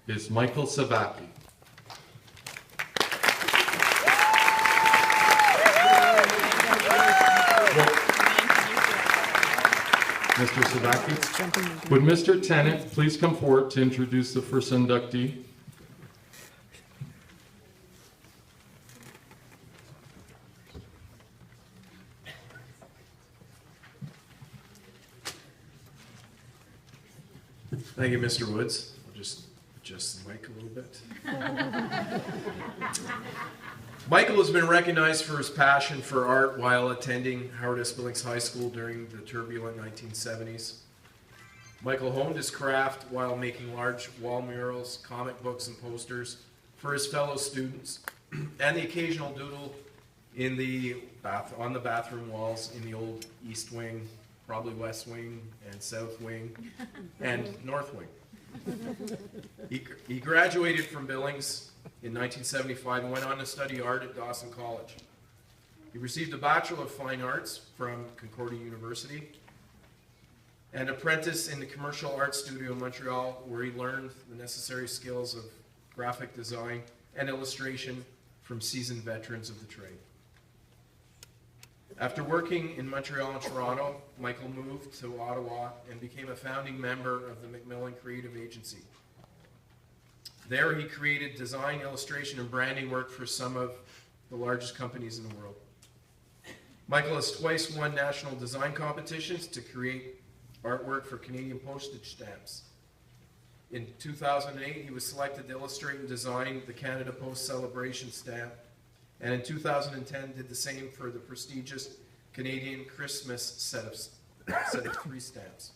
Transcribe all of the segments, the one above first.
is Michael Zavacky. Mr. Zavacky, would Mr. Tennant please come forward to introduce the first inductee? Thank you, Mr. Woods. I'll just adjust the mic a little bit. Michael has been recognized for his passion for art while attending Howard S Billings High School during the turbulent 1970s. Michael honed his craft while making large wall murals, comic books, and posters for his fellow students, and the occasional doodle on the bathroom walls in the old East Wing, probably West Wing and South Wing and North Wing. He graduated from Billings in 1975 and went on to study art at Dawson College. He received a Bachelor of Fine Arts from Concordia University and apprenticed in the Commercial Art Studio in Montreal, where he learned the necessary skills of graphic design and illustration from seasoned veterans of the trade. After working in Montreal and Toronto, Michael moved to Ottawa and became a founding member of the Macmillan Creative Agency. There he created design, illustration, and branding work for some of the largest companies in the world. Michael has twice won national design competitions to create artwork for Canadian postage stamps. In 2008, he was selected to illustrate and design the Canada Post Celebration stamp, and in 2010 did the same for the prestigious Canadian Christmas set of 3 stamps.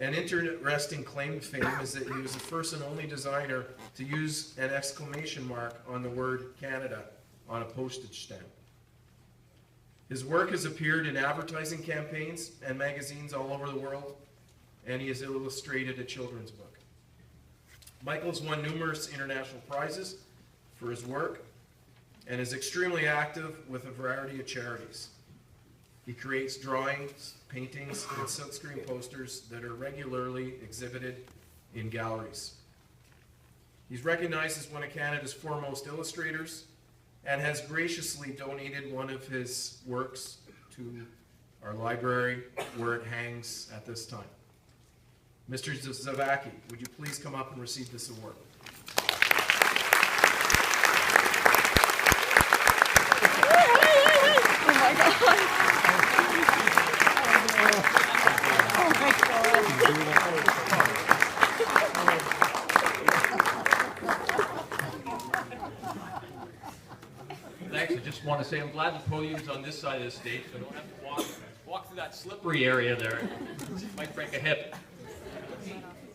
An interesting claim to fame is that he was the first and only designer to use an exclamation mark on the word Canada on a postage stamp. His work has appeared in advertising campaigns and magazines all over the world, and he has illustrated a children's book. Michael has won numerous international prizes for his work and is extremely active with a variety of charities. He creates drawings, paintings, and silkscreen posters that are regularly exhibited in galleries. He's recognized as one of Canada's foremost illustrators and has graciously donated one of his works to our library, where it hangs at this time. Mr. Zavacky, would you please come up and receive this award? Oh my God. Thanks. I just want to say I'm glad the podium's on this side of the stage, so I don't have to walk through that slippery area there. Might break a hip.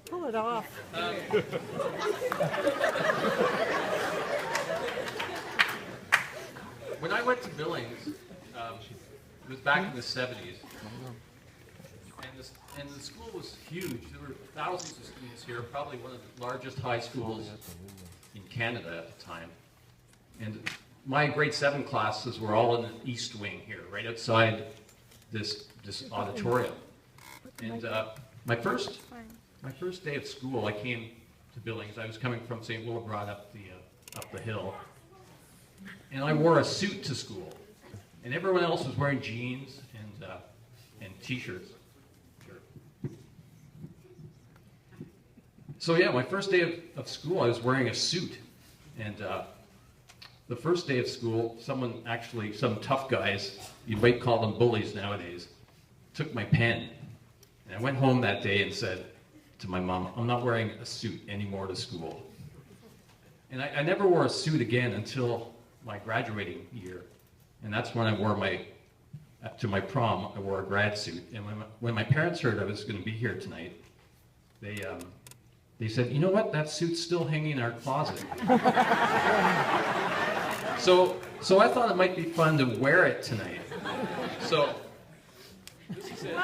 Pull it off. When I went to Billings, it was back in the 70s, and the school was huge. There were thousands of students here, probably one of the largest high schools in Canada at the time. And my grade 7 classes were all in the East Wing here, right outside this auditorium. And my first day of school, I came to Billings. I was coming from St. Willibrod up the hill, and I wore a suit to school, and everyone else was wearing jeans and t-shirts. So yeah, my first day of school, I was wearing a suit, and the first day of school, some tough guys, you might call them bullies nowadays, took my pen, and I went home that day and said to my mom, I'm not wearing a suit anymore to school. And I never wore a suit again until my graduating year, and that's when I wore to my prom, I wore a grad suit. And when my parents heard I was going to be here tonight, they said, you know what, that suit's still hanging in our closet. So I thought it might be fun to wear it tonight. So this is it.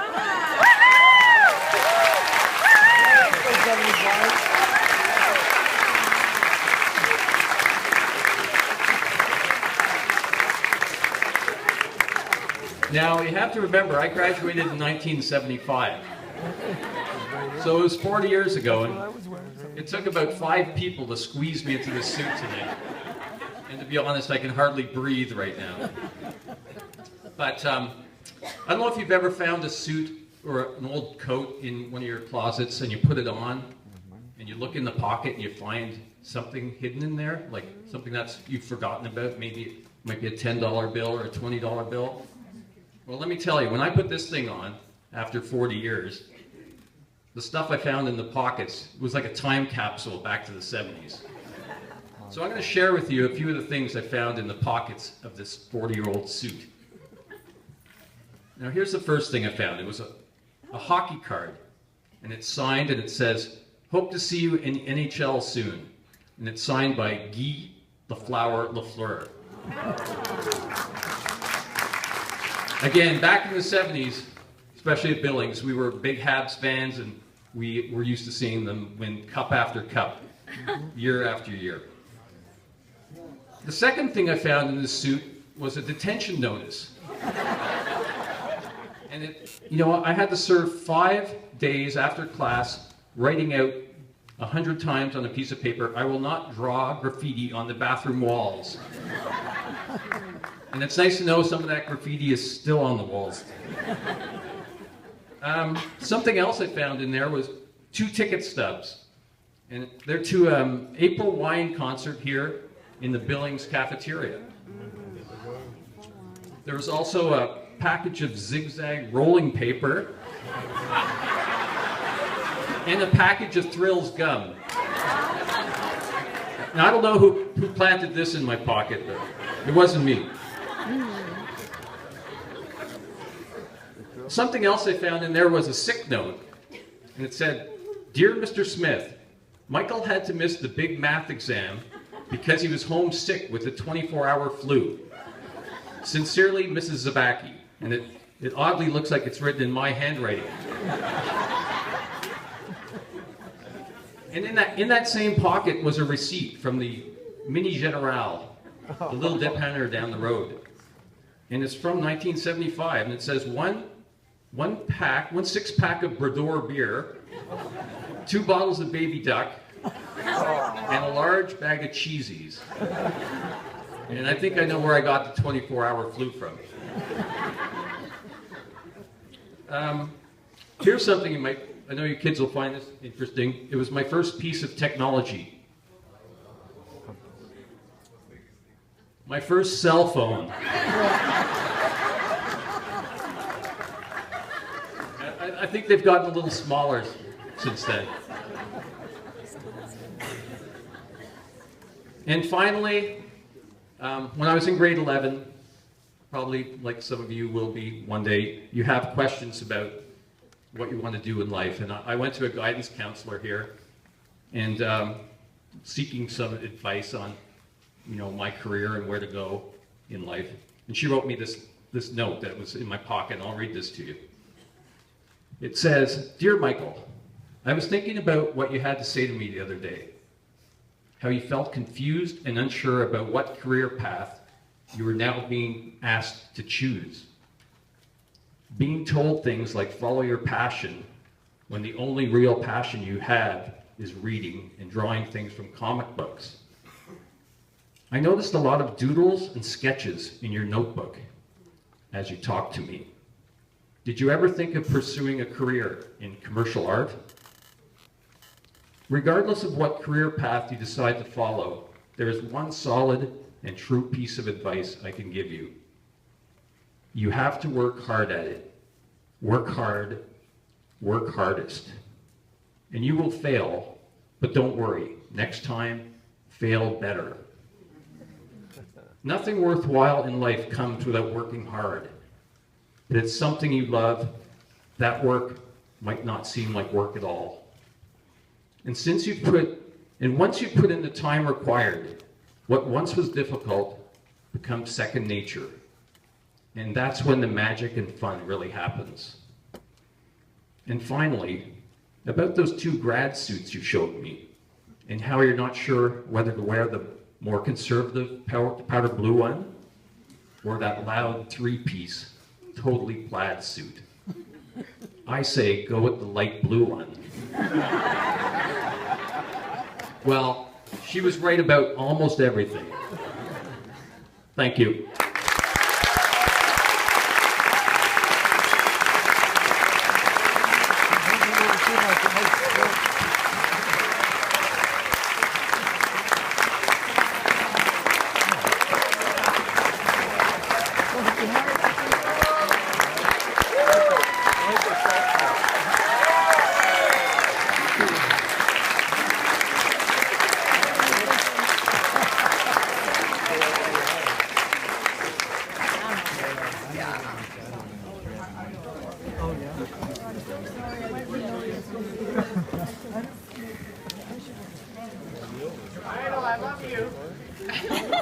Now, you have to remember, I graduated in 1975. So it was 40 years ago, and It took about 5 people to squeeze me into this suit tonight. And to be honest, I can hardly breathe right now. But I don't know if you've ever found a suit or an old coat in one of your closets and you put it on and you look in the pocket and you find something hidden in there, like something that's you've forgotten about. Maybe it might be a $10 bill or a $20 bill. Well, let me tell you, when I put this thing on after 40 years, the stuff I found in the pockets was like a time capsule back to the 70s. So I'm going to share with you a few of the things I found in the pockets of this 40-year-old suit. Now here's the first thing I found. It was a hockey card, and it's signed and it says, "Hope to see you in NHL soon." And it's signed by Guy Lafleur. Again, back in the 70s, especially at Billings, we were big Habs fans, and we were used to seeing them win cup after cup, year after year. The second thing I found in this suit was a detention notice. And I had to serve 5 days after class writing out 100 times on a piece of paper, "I will not draw graffiti on the bathroom walls." And it's nice to know some of that graffiti is still on the walls. Something else I found in there was 2 ticket stubs. And they're to an April wine concert here in the Billings cafeteria. There was also a package of zigzag rolling paper and a package of Thrills gum. Now, I don't know who planted this in my pocket, but it wasn't me. Something else I found in there was a sick note, and it said, "Dear Mr. Smith, Michael had to miss the big math exam because he was homesick with the 24-hour flu. Sincerely, Mrs. Zavacky." And it oddly looks like it's written in my handwriting. And in that same pocket was a receipt from the Mini General, the little dip-hander down the road. And it's from 1975, and it says one 6-pack of Brador beer, 2 bottles of Baby Duck, and a large bag of cheesies. And I think I know where I got the 24-hour flu from. Here's something I know you kids will find this interesting. It was my first piece of technology. My first cell phone. I think they've gotten a little smaller since then. And finally, when I was in grade 11, probably like some of you will be one day, you have questions about what you want to do in life. And I went to a guidance counselor here and seeking some advice on, my career and where to go in life. And she wrote me this note that was in my pocket, and I'll read this to you. It says, "Dear Michael, I was thinking about what you had to say to me the other day, how you felt confused and unsure about what career path you are now being asked to choose. Being told things like follow your passion when the only real passion you have is reading and drawing things from comic books. I noticed a lot of doodles and sketches in your notebook as you talked to me. Did you ever think of pursuing a career in commercial art? Regardless of what career path you decide to follow, there is one solid and true piece of advice I can give you. You have to work hard at it. Work hard, work hardest. And you will fail, but don't worry. Next time, fail better. Nothing worthwhile in life comes without working hard. But it's something you love, that work might not seem like work at all. And once you put in the time required, what once was difficult becomes second nature. And that's when the magic and fun really happens. And finally, about those 2 grad suits you showed me, and how you're not sure whether to wear the more conservative powder blue one, or that loud 3-piece, totally plaid suit. I say go with the light blue one. Well, she was right about almost everything. Thank you. Thank you.